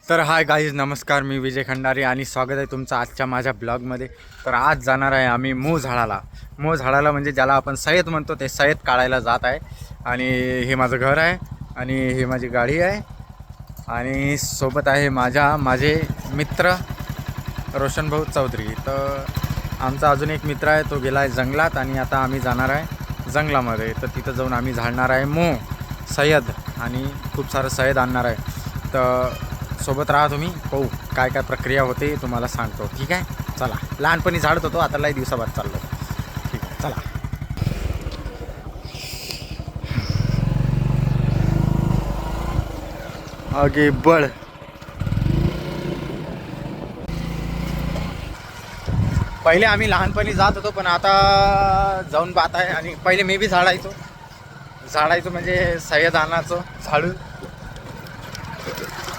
तर hi guys, नमस्कार. मी विजय खंडारे आणि स्वागत आहे तुमचं आजच्या माझ्या ब्लॉगमध्ये. तर आज जाणार आहे आम्ही मोझाडाला म्हणजे ज्याला आपण सय्यद म्हणतो, ते सय्यद काढायला जात आहे. आणि हे माझं घर आहे आणि हे माझी गाडी आहे आणि सोबत आहे माझे मित्र रोशनभाऊ चौधरी. तर आमचा अजून एक मित्र आहे, तो गेला आहे जंगलात आणि आता आम्ही जाणार आहे जंगलामध्ये. तर तिथं जाऊन आम्ही झाडणार आहे सय्यद आणि खूप सारं सय्यद आणणार आहे. तर सोबत राहा तुम्ही, पाहू काय काय प्रक्रिया होते तुम्हाला सांगतो. ठीक आहे, चला. लहानपणी झाडत होतो, आता लई दिवसाबाद चाललो. ठीक आहे, चला. आगे बळ. पहिले आम्ही लहानपणी जात होतो, पण आता जाऊन पाहत आहे. आणि पहिले मी बी झाडायचो म्हणजे सय्यद आणायचो झाडू.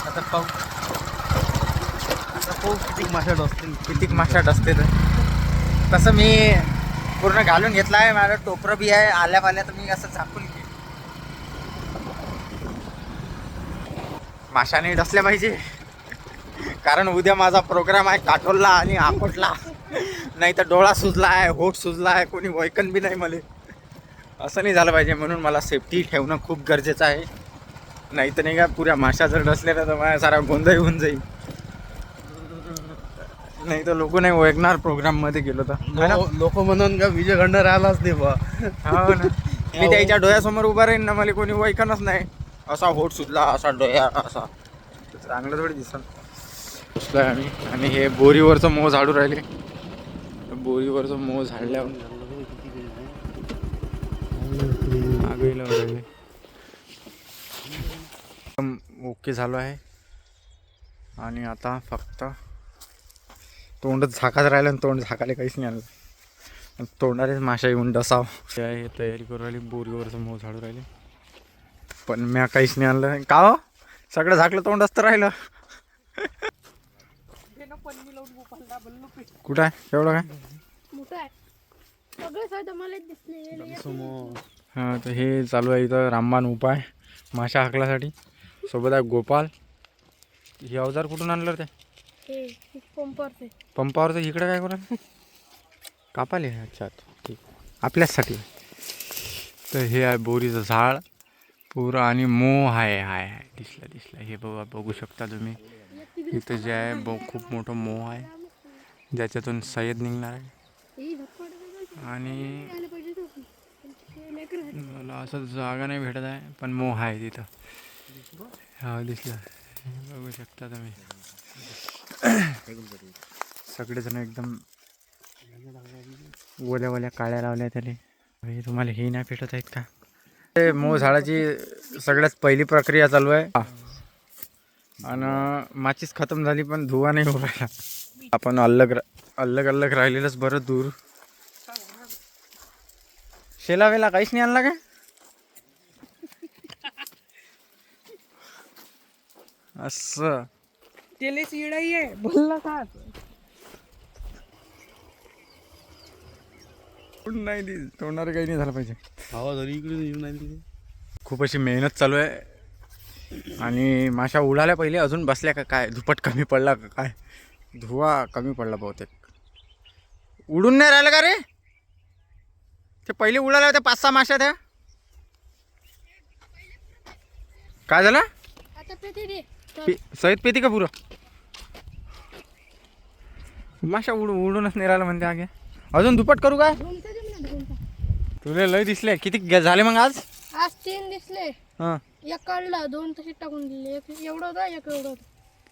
आता पाहू किती माशाट असते. तर तसं मी पूर्ण घालून घेतला आहे, माझं टोपरं बी आहे. आल्या तर मी असं झाकून घे, माशाने डसल्या पाहिजे. कारण उद्या माझा प्रोग्राम आहे काटोलला आणि आकोटला. नाही तर डोळा सुजला आहे, होठ सुजला आहे, कोणी वैकन बी नाही मला. असं नाही झालं पाहिजे, म्हणून मला सेफ्टी ठेवणं खूप गरजेचं आहे. नाही तर नाही का, पुऱ्या माशा जर डसलेल्या तर माझ्या सारा गोंधळ होऊन जाईल. नाही तर लोक नाही ओळखणार प्रोग्राममध्ये गेलो तर. लोक म्हणून का विजय खंडारे आलाच नाही बा. हो ना. मी त्याच्या डोळ्यासमोर उभा राहीन ना, मला कोणी ओळखणच नाही. असा होठ सुजला, असा डोळा, असा चांगलं थोडी दिसत आम्ही. आणि हे बोरीवरचं मोह झाडू राहिले. बोरीवरचं मोह झाडल्यावर ओके झालो आहे. आणि आता फक्त तोंडच झाकाच राहिलं आणि तोंड झाकाले काहीच नाही आणलं. तोंडारेच माशा येऊन डसाव. हे तयारी करू राहिली, बोरीवरचं मोह झाडू राहिले. पण म्या काहीच नाही आणलं. का हो, सगळं झाकलं, तोंड असतं राहिलं. कुठं आहे एवढं काय? हां, तर हे चालू आहे इथं रामबाण उपाय माशा हाकल्यासाठी. सोबत आहे गोपाल. हे अवजार कुठून आणलं ते? पंपावरचं. इकडे काय करा कापाले? अच्छा, ठीक, आपल्याचसाठी. तर हे आहे बोरीचं झाड पुरं. आणि मोह आहे दिसलं. हे बघू शकता तुम्ही. इथं जे आहे खूप मोठं मोह आहे, ज्याच्यातून सय्यद निघणार आहे. आणि मला असं जागा नाही भेटत आहे, पण मोह आहे तिथं. हा, दिसलं. बघू शकता तुम्ही. सगळेजण एकदम ओल्या काळ्या लावल्या त्याला. हे तुम्हाला हे नाही भेटत आहेत का? ते मोह झाडाची सगळ्यात पहिली प्रक्रिया चालू आहे. आणि माचीच खतम झाली, पण धुवा नाही होऊ राहिला. आपण अलग राहिलेलंच बरं दूर. शेला काहीच नाही आणला का? असं तेले शिडाई आहे बोलला का? नाही तोंडावर काही नाही झालं पाहिजे. इकडे खूप अशी मेहनत चालू आहे. आणि माशा उडाल्या पहिले, अजून बसल्या का काय? धुपट कमी पडला का काय? धुवा कमी पडला बहुतेक. उडून नाही राहिलं का रे? ते पहिले उडाल्या होत्या 5-6 माशा. त्या काय झालं? सहित पेती का पुरं? माशा उडूनच नाही राहिलं म्हणते. आगे अजून दुप्पट करू काय? तुला लय दिसले. किती झाले मग आज? 3 दिसले. हां, एक काढला, 2 तसे टाकून दिले. एक एवढं होता, एक एवढं होतं.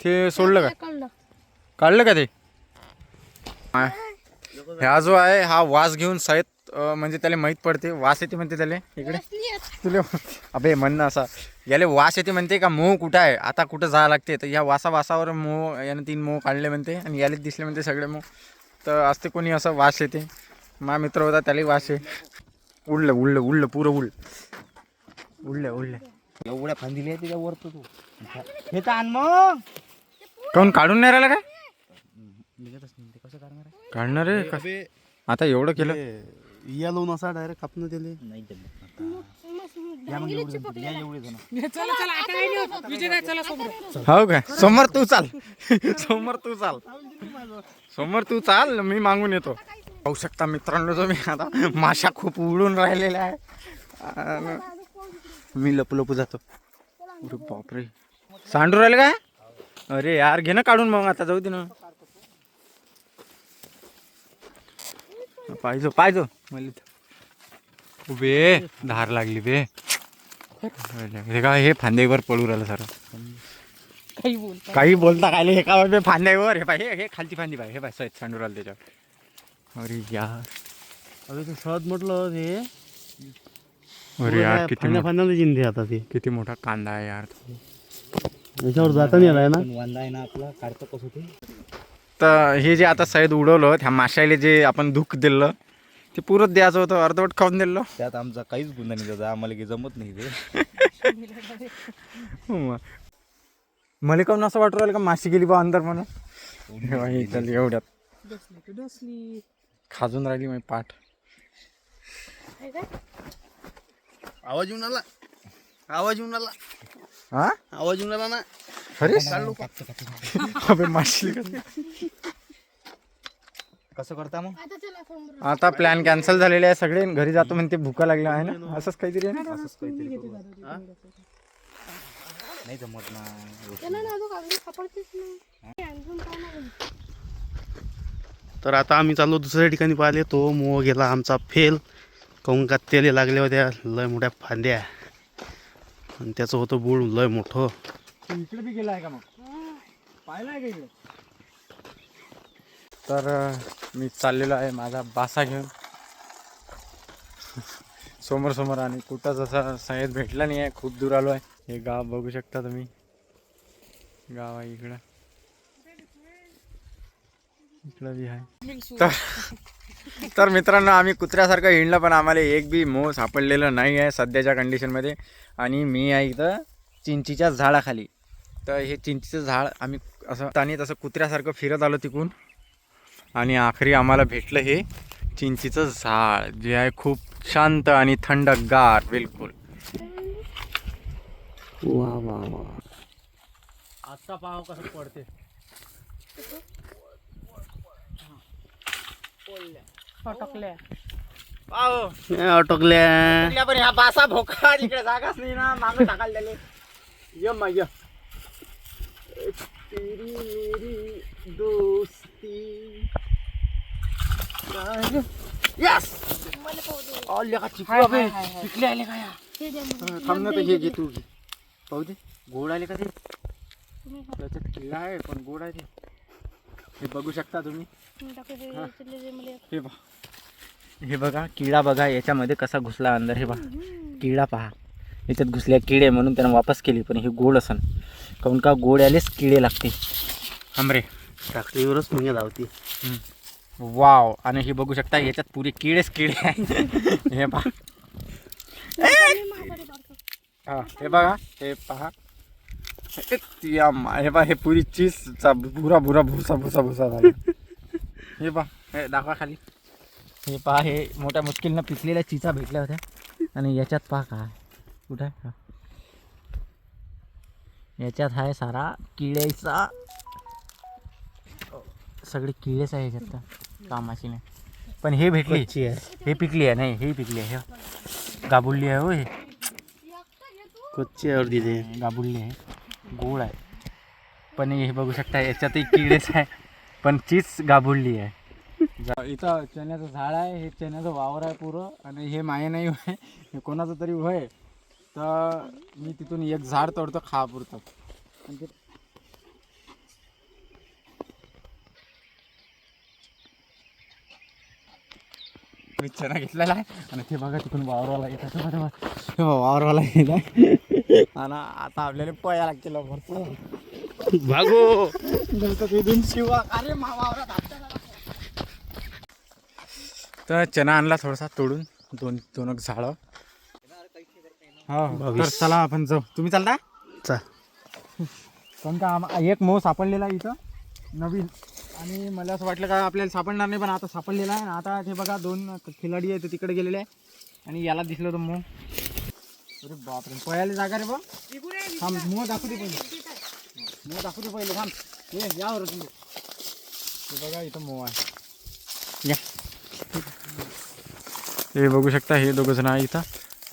ते सोडलं का? काढला. काढलं का ते? हा जो आहे हा वास घेऊन सय्यद म्हणजे त्याला माहीत पडते. वास येते म्हणते त्याला. इकडे तुला अबे म्हणणं असा, याले वास येते म्हणते का मोह कुठं आहे, आता कुठं जावं लागते. तर या वासावर मोह, यानं 3 मोह काढले म्हणते. आणि यालेच दिसले म्हणते सगळे मोह. तर असते कोणी असं वास येते. माझा मित्र होता, त्यालाही वास आहे. उडलं पुरं उडलं. एवढ्या फांदिल्या त्याच्या वरतो तू हे तर आण मग. काऊन काढून नाही राहिला काय? निघतच नाही ते, कसं काढणार आहे? काढणार आहे आता एवढं केलं. या लावून असा डायरेक्ट कापणं त्याले नाही. या मग एवढे जण या एवढे जण चला चला आता काही नाही होत. विजय दादा चला सोबत. हो काय समोर तू चाल समोर तू चाल समोर तू चाल मी मागून येतो. पाहू शकता मित्रांनो तुम्ही आता माशा खूप उडून राहिलेल्या आहे आणि मी लपू जातो. अरे बापरे सांडू राहिले काय? अरे यार घे ना काढून मग आता जाऊ दे ना. पाहिजे मला उभे धार लागली बे. हे काय हे फांद्यावर पळू राहिलं सर काही बोल. काही बोलता काय हे का बे फांद्यावर हे पाय हे खालची फांदी पाय हे पाय सहित सांडू राहिलं त्याच्यावर. अरे यार अरे ते सहज म्हटलं ते अरे यार किती फांद्याला जिंदे आता ते किती मोठा कांदा आहे यार. याच्यावर जाता नाही आलाय ना वांदा आहे ना आपला काढतं कसं ते. तर हे जे आता सैद उडवलं त्या माशाला जे आपण दुःख दिलं ते पुरत द्यायचं होतं अर्धवट खाऊन दिलं. त्यात आमचा काहीच गुन्हा नाही दादा आम्हाला काही जमत नाही ते. मला काऊन असं वाटू राहिलं का माशी गेली बा अंदर म्हणून. चल एवढ्यात डसली. खाजून राहिली माझी पाठ. आवाज येऊन आला आवाज येऊन आला हा आवाज येऊन आला ना. अरे अबे माशी कसं करता मग आता चला समोर. आता प्लॅन कॅन्सल झालेले आहे सगळे घरी जातो म्हणते भुका लागल्या आहे ना असंच काहीतरी आहे ना. असंच काहीतरी करू. हा? नाही जमत ना. त्याला ना अजून कागदी सापडतेच नाही. अजून काय नाही. तर आता आम्ही चाललो दुसऱ्या ठिकाणी पाहिले तो मोह गेला आमचा फेल. काहून का तेले लागल्या होत्या लय मोठ्या फांद्या आणि त्याचं होतं बुळ लय मोठं. इकडे बी गेला आहे का मग पाहिलं आहे का इकडे. तर मी चाललेलो आहे माझा बासा घेऊन समोर आणि कुठं जसा सय्यद भेटला नाही आहे. खूप दूर आलो आहे. हे गाव बघू शकता तुम्ही गाव आहे इकडं बी आहे. तर मित्रांनो आम्ही कुत्र्यासारखं हिंडलं पण आम्हाला एक बी मोह सापडलेलं नाही आहे सध्याच्या कंडिशनमध्ये. आणि मी आहे इथं चिंचीच्या झाडाखाली. तर हे चिंचीचं झाड आम्ही असं आणि तसं कुत्र्यासारखं फिरत आलो तिकून आणि आखरी आम्हाला भेटलं हे चिंचीचं झाड जे आहे खूप शांत आणि थंडगार बिलकुल. वा वा वा. आता पाव कसं पडते. फटकल्या. अटकल्या पण ह्या बासा भोका इकडे जागाच नाही ना मागं टाकायला त्याले. ये मग तेरी मेरी दोस्ती यस आले का चिकले आले का या. हे द्या मग. थांब ना तर हे घे तू घे पाहू दे गोड आले का ते. त्याच्यात किल्ला आहे पण गोड आहे ते. हे बघू शकता तुम्ही. हे बघा हे बघा किडा बघा याच्यामध्ये कसा घुसला अंदर. हे बघा किडा पहा याच्यात घुसल्या किडे म्हणून त्यानं वापस केली पण हे गोड असन काहून का गोड आलेच किडे लागते. हमरे टाकळीवरच मुंग्या धावती. वाव. आणि हे बघू शकता याच्यात पुरे किडेच किडे आहे. हे पहा हा हे बघा हे पहा हे पहा हे पुरी चीजचा भुरा भुसा झाला. हे पहा हे दाखवा खाली. हे पहा हे मोठ्या मुश्किलनं पिकलेल्या चिचा भेटल्या होत्या आणि याच्यात पहा काय कुठं आहे याच्यात आहे सारा किड्याचा सगळे किडेच आहे याच्यात तर कामाची नाही. पण हे भेटली हे पिकली आहे नाही हे पिकली आहे गाबुल्ली आहे हो. हे कच्ची अर्धी ते गाबुल्ली आहे गोड आहे पण हे बघू शकता याच्यातही किडेच आहे पण चीज गाबुल्ली आहे. इथं चण्याचं झाड आहे. हे चण्याचं वावर आहे पुरं आणि हे माये नाही आहे हे कोणाचं तरी होय. तर मी तिथून एक झाड तोडतो खा पुरतं. मी चणा घेतलेला आहे आणि ते बघा तिकडून वावरवाला येतात वावरवाला येत आहे आणि आता आपल्याला पया लागतील भागो. शिवा अरे वावरात. तर चना आणला थोडासा तोडून दोन झाडं. हो तर चला आपण जाऊ. तुम्ही चालता पण का एक मोह सापडलेला आहे इथं नवीन आणि मला असं वाटलं का आपल्याला सापडणार नाही पण आता सापडलेला आहे. आता हे बघा 2 खिलाडी आहेत तिकडे गेलेले आहे आणि याला दिसलं होतं मोह. अरे बापरे पळायला जागा रे बा थांब मोह दाखवते पहिले मोह दाखवते पहिले थांब ये यावर तुम्ही हे बघा इथं मोह आहे या हे बघू शकता हे दोघं जण आहे इथं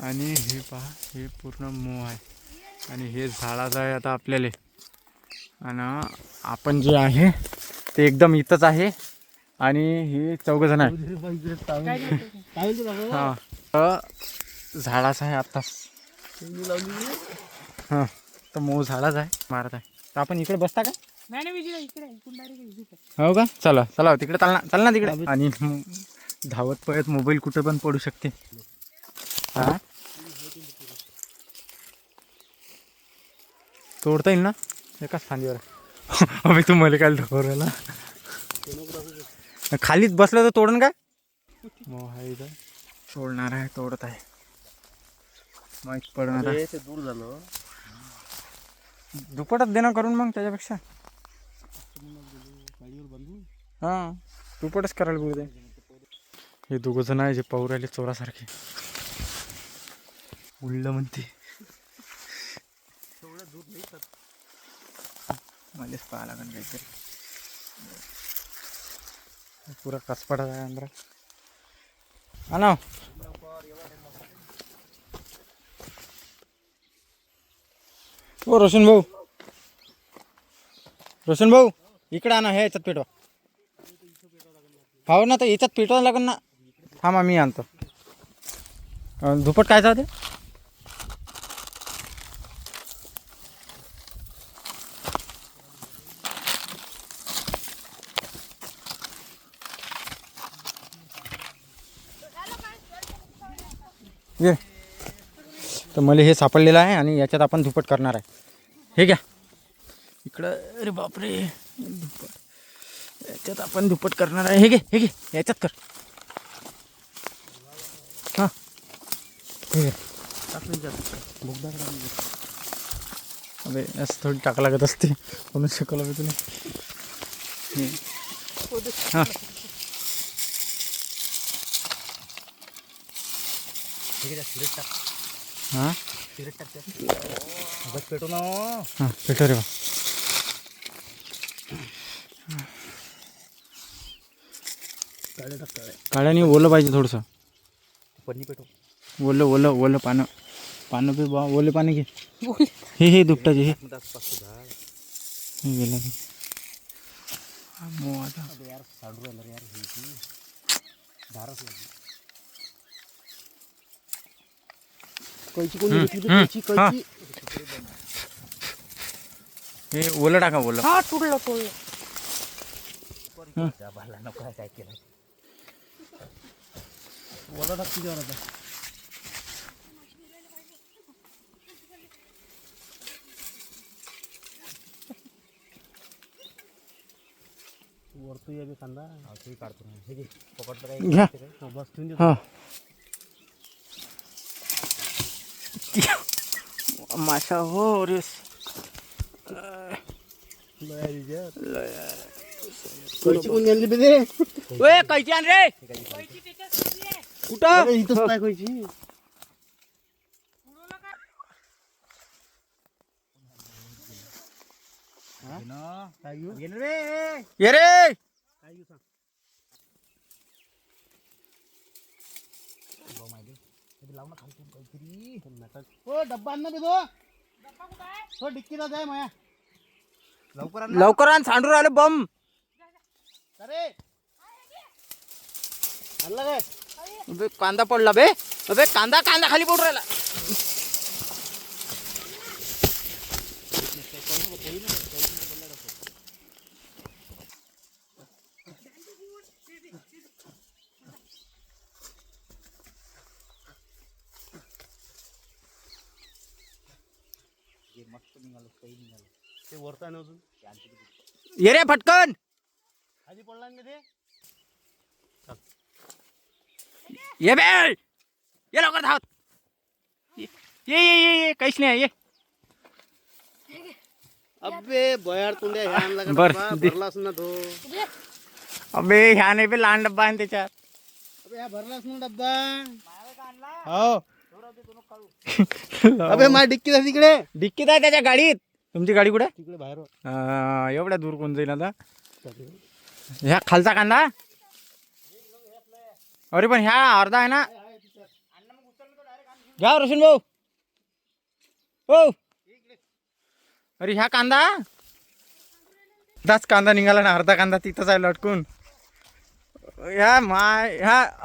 आणि हे पहा हे पूर्ण मोह आहे आणि हे झाडाचं आहे आता आपल्याला आणि आपण जे आहे ते एकदम इथंच आहे आणि हे चौघं जण आहे हां झाडाचं आहे आत्ताच हां तर मोह झाडाच आहे मारत आहे तर आपण इकडे बसता का नाही विजय इकडे इकडून डायरेक्ट हो का चला चला तिकडे चाल ना तिकडे आणि धावत पळत मोबाईल कुठे पण पडू शकते हा तोडता येईल ना एकाच फांदीवर अबे तू मला काय ढोरायला खालीच बसलं तर तोडून काय मोह आहे इथं तोडणार आहे तोडत आहे माहीत पडणार आहे ते दूर झालं दुपटच देणं करून मग त्याच्यापेक्षा हां दुपटच करायला बोलू दे हे दोघं जण आहे जे पाहू राहिले चोरासारखे उडलं म्हणते मलाच पाहा लागेल काहीतरी पुरा कसपडा आहे अंदर आणा हो रोशन भाऊ इकडे आणा हे याच्यात पेटवा हो ना तर याच्यात पेटवा लागेल ना थांबा मी आणतो दुपट कायचा होते ये तर मला हे सापडलेलं आहे आणि याच्यात आपण दुपट करणार आहे हे घ्या इकडं अरे बापरे दुपट याच्यात आपण दुपट करणार आहे हे घे याच्यात कर हां हे अबे असं थोडी टाका लागत असते म्हणून शिकवलं मी तुला हां हां पेटो ना हां पेटो रे बा काळ्याने ओलं पाहिजे थोडंसं पन्नी पेटो ओलं पानं पे बा ओले पाणी घे हे दुपटाचे हे गेलं आता यार साडू यार धारच लागली कैची कोणी घेतली कैची हे ओलं टाका ओलं हा तुडलं भाला नको काय केलं ओला टाक तुझ्यावर आता वरतू ये कांदा काढतो हे घे पकडतो घ्या बस ठेवून दे हां माशा हो रेस कैची कोणी आणली बे ते ओए कैची आण रे कुठं इथंच नाही कैची काय घेऊ गेलं रे ये रे काय घेऊ सांग लाव ना खाली काहीतरी ओ डब्बा आण ना बे तो डिक्कीला जाय माया लवकर आण लवकर आण सांडून राहिलं बम अरे आणला काय अबे कांदा पडला बे अबे कांदा खाली पडून राहिला ते वरता आहे अजून ये रे फटकन आधी पडला ना ते ये बे ये लवकर धावत ये काहीच नाही ये अबे बयार तुंड्या ह्या आणला का बर, डब्बा? दे. भरलास ना तो अबे ह्या नाही बे लहान डब्बा आहे त्याच्यात अबे ह्या भरलास ना डब्बा हो अबे माझी डिक्की झाली तिकडे डिक्कीत आहे त्याच्या गाडीत. तुमची गाडी कुठे? तिकडे बाहेर एवढ्या दूर कोण जाईल आता? ह्या खालचा कांदा. अरे पण ह्या अर्धा आहे ना. घ्या रोशन भाऊ. हो अरे ह्या कांदा दाच कांदा निघाला ना. अर्धा कांदा तिथंच आहे लटकून. ह्या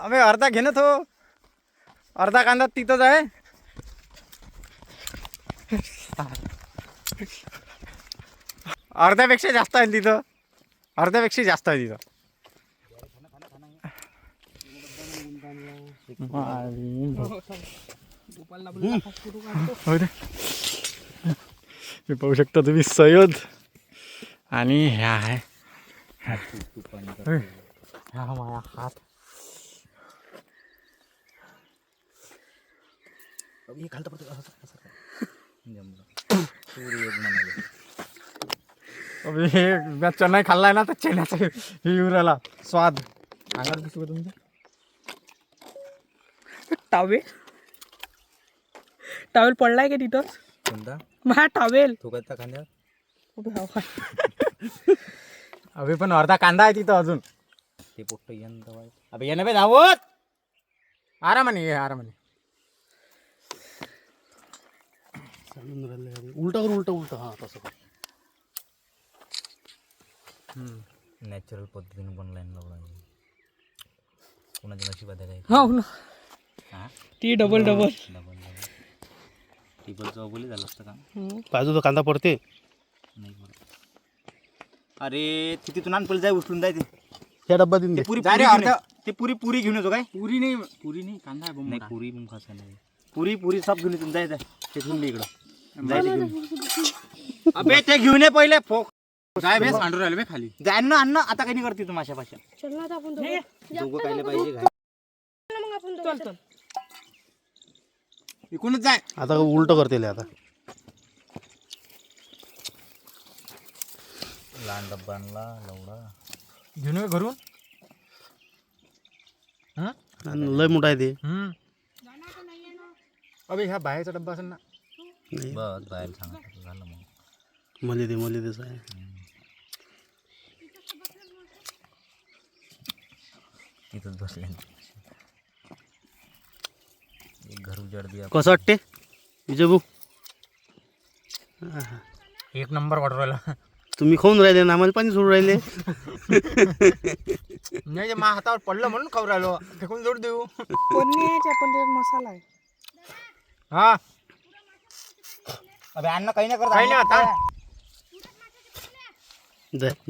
अबे अर्धा घे ना तो. अर्धा कांदा तिथंच आहे. अर्ध्यापेक्षा जास्त आहे तिथं. अर्ध्यापेक्षा जास्त आहे तिथं. हे पाहू शकता तुम्ही सय्यद. आणि ह्या आहे ह्या माझा हात. अबे हे मी चेन्नई खाल्लाय ना तर चेन्नईचा हे येऊ राहिला स्वाद. अंगावर दिसू का तुमच्या? टावेल पडलाय का तिथं? कोणता? माझा टावेल. तो कसा कांद्यावर? उभे राहा. अबे पण अर्धा कांदा आहे तिथं अजून. ते पोट्ट येणं अबे येणं बे धावत. आरामाने ये आरामाने. उलटा कर उलटा हा तसं कर. नॅचरल पद्धतीने बनलाय लावला. कोणाच्या नशिबात आहे हो ना. ती डबल टिबल चौगोली झालं असतं का? बाजूचा कांदा पडते. नाही अरे तिथून आण पहिले जाय उचलून जाय. ते ह्या डब्बा देऊन दे. ते पुरी घेऊन येतो काय? पुरी नाही कांदा आहे. नाही पुरी मग खासा नाही. पुरी सब घेऊन येतो. जाय ते घेऊन इकडं जाय ते घेऊन. अबे ते घेऊन ये पहिले. जाय बे सांडू राहिले बे खाली. जाय ना अन्न. आता काही नाही करते तू माशा पाशा. चल ना आता आपण दोघं खायला पाहिजे. मग आपण दोघं. चल इकडूनच जाय. आता उलट करते आता. लहान डब्बा आणला लवडा घेऊन ये घरून. लय मोठा आहे ते. अबे ह्या बाहेरचा डब्बा असेल ना. नाही बस बाहेर सांगा झालं मग. मला तेच आहे. तिथंच बसले. एक घर उजाड दिया. कसं वाटते विजय भाऊ? एक नंबर वाटू राहिला. तुम्ही खाऊन राहिले ना आम्हाला पाणी सोडून राहिले. नाही मा हातावर पडलं म्हणून खाऊ राहिलो. फेकून जोड देऊ. कोणी यायचे आपण त्याच्यात मसाला आहे. हा अबे अन्न काही नाही करत. काही नाही आता.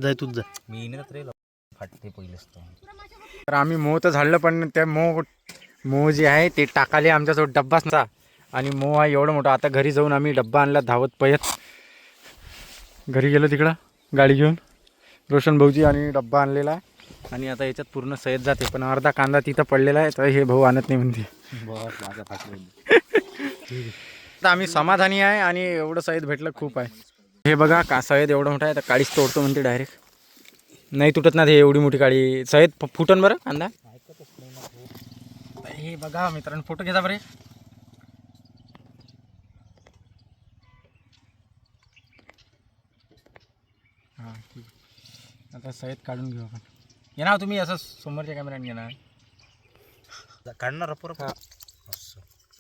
जाय तूच जा. मी येणार रे फाटते पहिलेच. तर आम्ही मोह तर झालं पण त्या मोह जे आहे ते टाकाले आमच्यासोबत डब्बाच नव्हता. आणि मोह आहे एवढं मोठं. आता घरी जाऊन आम्ही डब्बा आणला धावत पयत. घरी गेलो तिकडं गाडी घेऊन रोशन भाऊजी आणि डब्बा आणलेला आहे. आणि आता याच्यात पूर्ण सय्यद जाते. पण अर्धा कांदा तिथं पडलेला आहे तर हे भाऊ आणत नाही म्हणते. आता आम्ही समाधानी आहे आणि एवढं सय्यद भेटलं खूप आहे. हे बघा का सय्यद एवढं मोठं आहे तर काळीच तोडतो म्हणते डायरेक्ट. नाही तुटत ना ते एवढी मोठी काळी. सय्यद फुटन बरं कांदा. हे बघा मित्रांनो फोटो घेता बरे. हां ठीक आहे. आता सय्यद काढून घेऊ आपण. येणार तुम्ही असं समोरच्या कॅमेऱ्याने घेणार. काढणार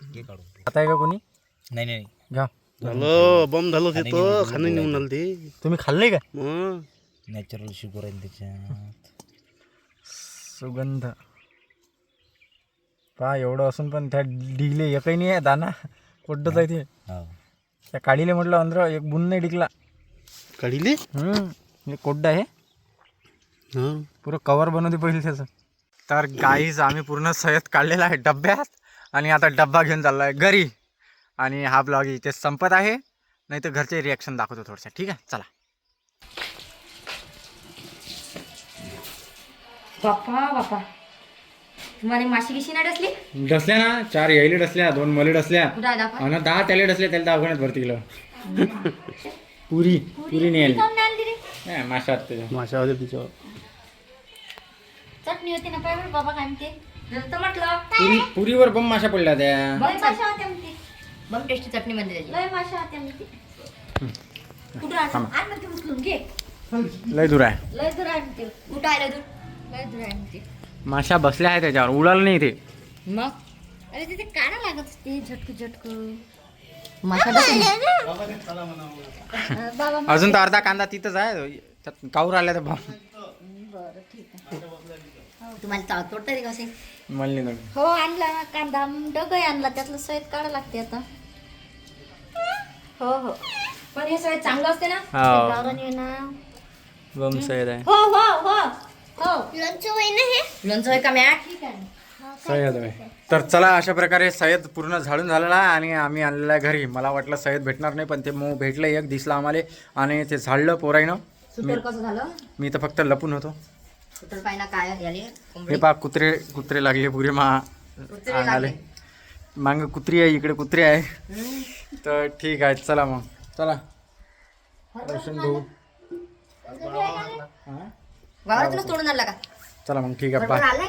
घे काढून. आता आहे का कोणी? नाही घ्या. झालं बम झालं ते तर खाणं नेऊन आलं ते. तुम्ही खाल्लंय का? मग नॅचरल शुगर आहे त्याच्यात. सुगंध पहा एवढं असून पण त्या डिगले एकही नाही आहे. दाना कोड्डच आहे ते. त्या काढीले म्हटलं अंदर एक बुन नाही डिकला. काढीले हे कोड्ड आहे. हां पुरं कवर बनवते पहिले त्याचं. तर गाईज आम्ही पूर्ण सय्यद काढलेला आहे डब्यात. आणि आता डब्बा घेऊन चालला आहे घरी. आणि हा ब्लॉग इथे संपत आहे. नाही तर घरचे रिॲक्शन दाखवतो थोडंसं. ठीक आहे चला. बाप्पा तुम्हाला माशी गिशी नाही डसली? डसल्या ना 4 यायले डसल्या 2 मले डसल्या कुठं दाखवा आणि 10 त्याले डसल्या. त्याला दवाखान्यात भरती केलं. पुरी नाही आली. माशात त्याच्या माशा होते तिच्यावर. चटणी होती ना पाय बाबा काय म्हणते तर म्हटलं पुरीवर बम माशा पडल्या त्या. बम माशा होत्या म्हणते. बम टेस्टी चटणी बनते त्याची. लय माशा होत्या म्हणते. कुठं आण म्हणते उचलून घे. लय दूर आहे. लय दूर आहे म्हणते. कुठं आहे लय दूर? लय दूर आहे म्हणते. माशा बसल्या आहे त्याच्यावर, उडाल नाही ते. मग अरे तिथे काढा लागत असते झटकू झटकू. माशा बसली. बाबा अजून तर अर्धा कांदा तिथंच आहे, त्यात काऊर आल्या तर बम. बरं ठीक आहे. तुम्हाला चावतोड तरी कसे? मला नाही. हो आणला ना कांदा डगही आणला, त्यातलं सैद काढा लागते आता. हो हो पण हे सैद चांगलं असते ना. हो. गावरान आहे ना. बम सयद आहे. हो हो हो हो लोणचं होई ना हे. लोणचं होय का मॅ? ठीक आहे. सय्यद आहे. तर चला, अशा प्रकारे सय्यद पूर्ण झाडून झालेला आहे आणि आम्ही आणलेला आहे घरी. मला वाटलं सय्यद भेटणार नाही, पण ते मग भेटलं, एक दिसलं आम्हाला आणि ते झाडलं पोराईनं. सुटर कसं झालं? मी तर फक्त लपून होतो. सुटर पाहिना काय याले हे कोंबडी. पा कुत्रे लागले पुरे कुत्रे अंगाले. लागले. मांग कुत्री आहे, इकडे कुत्रे आहे. तर ठीक आहे, चला मग चला. रोशन भाऊ, वावरातूनच तोडून आणला का? चला मग ठीक आहे, बाय. बरोबर आलाय.